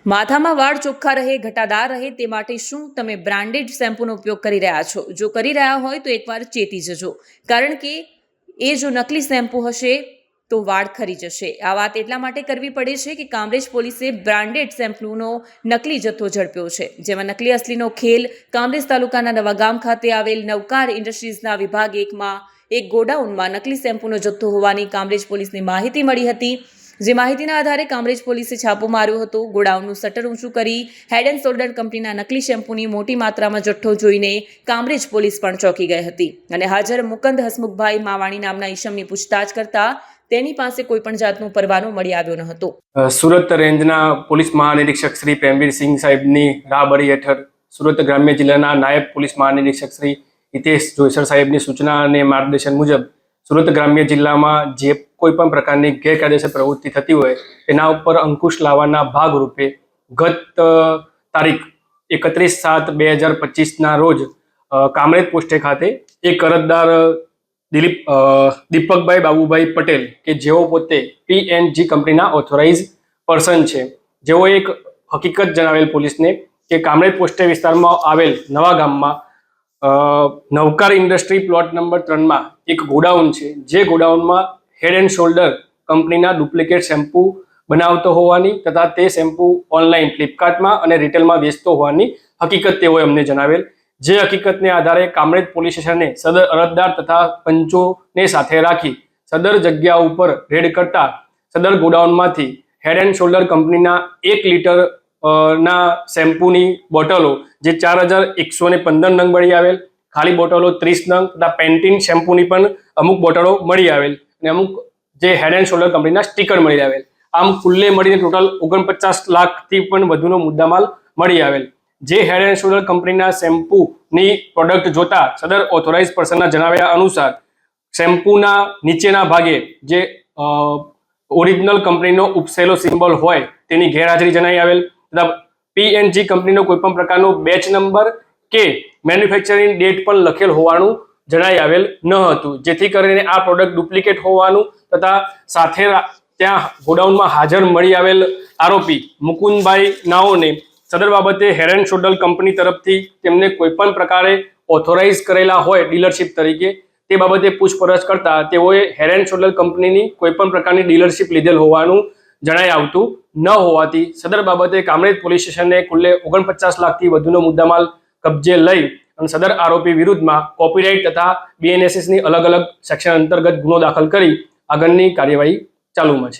માથામાં વાળ ચોખ્ખા રહે, ઘટાદાર રહે તે માટે શું તમે બ્રાન્ડેડ શેમ્પૂનો ઉપયોગ કરી રહ્યા છો? જો કરી રહ્યા હોય તો એકવાર ચેતી જજો, કારણ કે એ જો નકલી શેમ્પૂ હશે તો વાળ ખરી જશે. આ વાત એટલા માટે કરવી પડે છે કે કામરેજ પોલીસે બ્રાન્ડેડ શેમ્પૂનો નકલી જથ્થો ઝડપ્યો છે, જેમાં નકલી અસલીનો ખેલ કામરેજ તાલુકાના નવાગામ ખાતે આવેલ નવકાર ઇન્ડસ્ટ્રીઝના વિભાગ 1માં એક ગોડાઉનમાં નકલી શેમ્પૂનો જથ્થો હોવાની કામરેજ પોલીસને માહિતી મળી હતી. જે માહિતીના આધારે કામરેજ પોલીસે છાપો માર્યો હતો. ગોડાઉનનું શટર ઊંચું કરી હેડ એન્ડ શોલ્ડર કંપનીના નકલી શેમ્પૂની મોટી માત્રામાં જથ્થો જોઈને કામરેજ પોલીસ પણ ચોંકી ગઈ હતી અને હાજર મુકંદ હસમુખભાઈ માવાણી નામના ઈસમની પૂછતાછ કરતા તેની પાસે કોઈ પણ જાતનો પરવાનો મળી આવ્યો ન હતો. સુરત રેન્જના પોલીસ મહાનિરીક્ષક શ્રી પ્રેમવીરસિંહ સાહેબની રાહબરી હેઠળ સુરત ગ્રામ્ય જિલ્લાના નાયબ પોલીસ મહાનિરીક્ષક શ્રી હિતેશ જોઈસર સાહેબની સૂચના અને માર્ગદર્શન મુજબ સુરત ગ્રામ્ય જિલ્લામાં જે કોઈ પણ પ્રકારની ગેરકાયદેસર પ્રવૃત્તિ થતી હોય એના ઉપર અંકુશ લાવવાના ભાગરૂપે ગત તારીખ 31/7/2025ના રોજ કામરેજ પોસ્ટે ખાતે એક અરજદાર દીપકભાઈ બાબુભાઈ પટેલ કે જેઓ પોતે PNG કંપનીના ઓથોરાઇઝ પર્સન છે, જેઓ એક હકીકત જણાવેલ પોલીસને કે કામરેજ પોસ્ટે વિસ્તારમાં આવેલ નવા ગામમાં નવકાર ઇન્ડસ્ટ્રી પ્લોટ નંબર 3માં એક ગોડાઉન છે, જે ગોડાઉનમાં હેડ એન્ડ શોલ્ડર કંપનીના ડુપ્લિકેટ શેમ્પૂ બનાવતો હોવાની તથા તે શેમ્પૂ ઓનલાઈન ફ્લિપકાર્ટમાં અને રિટેલમાં વેચતો હોવાની હકીકત તેઓએ અમને જણાવેલ. જે હકીકતને આધારે કામરેજ પોલીસ સ્ટેશને સદર અરજદાર તથા પંચોને સાથે રાખી સદર જગ્યા ઉપર રેડ કરતા સદર ગોડાઉનમાંથી હેડ એન્ડ શોલ્ડર કંપનીના 1 લીટર ના શેમ્પૂની બોટલો જે 4115 નંગ મળી આવેલ, ખાલી બોટલો 30 નંગ તથા પેન્ટીન શેમ્પૂની પણ અમુક બોટલો મળી આવેલ અને અમુક જે હેડ એન્ડ શોલ્ડર કંપનીના સ્ટીકર મળી આવેલ. આમ કુલ્લે મળીને ટોટલ 49 લાખથી પણ વધુનો મુદ્દામાલ મળી આવેલ. જે હેડ એન્ડ શોલ્ડર કંપનીના શેમ્પૂની પ્રોડક્ટ જોતા સદર ઓથોરાઇઝ પર્સનના જણાવ્યા અનુસાર શેમ્પૂના નીચેના ભાગે જે ઓરિજિનલ કંપનીનો ઉપસેલો સિમ્બોલ હોય તેની ગેરહાજરી જણાઈ આવેલ તથા PNG કંપનીનો કોઈ પણ પ્રકારનો બેચ નંબર કે મેન્યુફેક્ચરિંગ ડેટ પણ લખેલ હોવાનું જણાઈ આવેલ ન હતું, જેથી કરીને આ પ્રોડક્ટ ડુપ્લિકેટ હોવાનું તથા સાથે ત્યાં ગોડાઉનમાં હાજર મળી આવેલ આરોપી મુકુંદભાઈ નાઓને સદર બાબતે હેડ એન્ડ શોલ્ડર કંપની તરફથી તેમને કોઈ પણ પ્રકારે ઓથોરાઇઝ કરેલા હોય ડીલરશીપ તરીકે તે બાબતે પૂછપરછ કરતા તેઓએ હેડ એન્ડ શોલ્ડર કંપનીની કોઈ પણ પ્રકારની ડીલરશીપ લીધેલ હોવાનું જણાઈ આવતું ન હોવાથી સદર બાબતે કામરેજ પોલીસ સ્ટેશને કુલ્લે 49 લાખથી વધુનો મુદ્દામાલ કબજે લઈ અને સદર આરોપી વિરુદ્ધમાં કોપીરાઇટ તથા BNSSની અલગ અલગ સેક્શન અંતર્ગત ગુનો દાખલ કરી આગળની કાર્યવાહી ચાલુમાં છે.